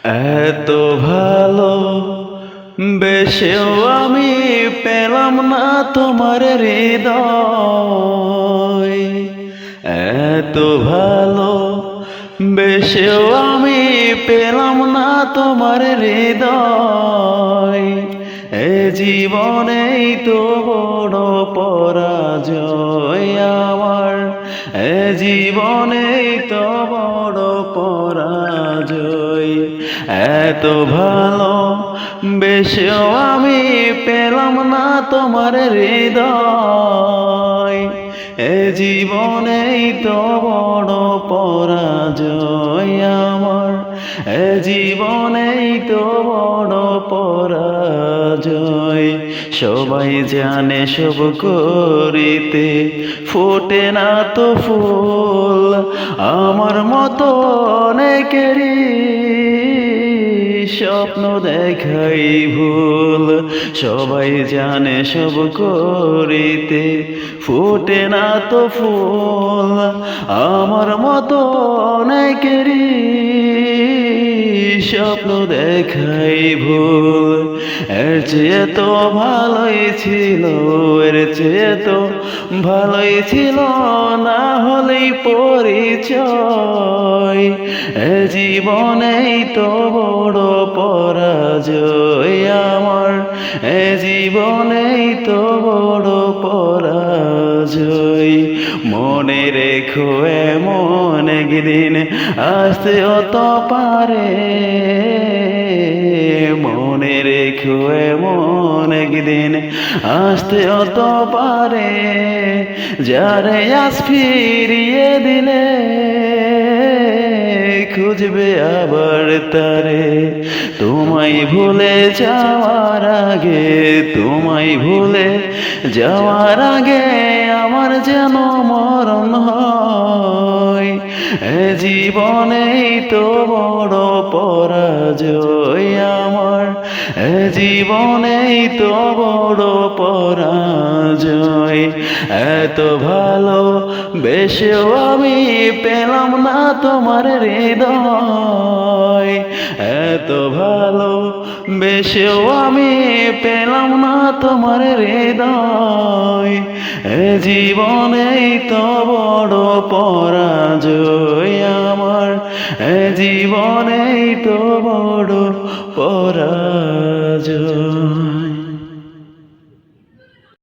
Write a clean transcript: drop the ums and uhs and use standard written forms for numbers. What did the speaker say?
এত ভালো বেশেও আমি পেলাম না তোমার হৃদয়। এত ভালো বেশেও আমি পেলাম না তোমার হৃদয়। এ জীবনেই তো বড় পরাজয় আমার, এ জীবনেই তো বড় পরাজয়। এত ভালো বেশেও আমি পেলাম না তোমার হৃদয়। এ জীবনেই তো বড় পরাজয় আমার, এ জীবনেই তো বড় পরাজয়। সবাই জানে সব করিতে ফোটে না তো ফুল, আমার মতো অনেকেরই স্বপ্ন দেখাই ভুল। সবাই জানে সব করিতে ফোটে না তো ফুল, আমার মতো অনেকেরই স্বপ্ন দেখাই ভুল। এর চেয়ে তো ভালোই ছিল, এর চেয়ে তো ভালোই ছিল না হলেই পরিচয়। এ জীবনেই তো বড় পরাজয় আমার, এ জীবনেই তো বড় পরাজয়। মনে রেখো এমন একদিন আসতে অত পারে, মনে রেখো এমন একদিন আসতে অত পারে, যারে আজ ফিরিয়ে দিলে খুঁজবে আবার তারে। তোমায় ভুলে যাওয়ার আগে, তোমায় ভুলে যাওয়ার আগে আমার যেন মরণ হয়। এ জীবনেই তো বড় পরাজয় আমার, এ জীবনেই তো বড় পরাজয়। এত ভালো বেশেও আমি পেলাম না তোমার হৃদয়। এত ভালো বেশেও আমি পেলাম না তোমার হৃদয়। এ জীবনেই তো বড় পরাজয় আমার, এ জীবনেই তো বড় পরাজয়।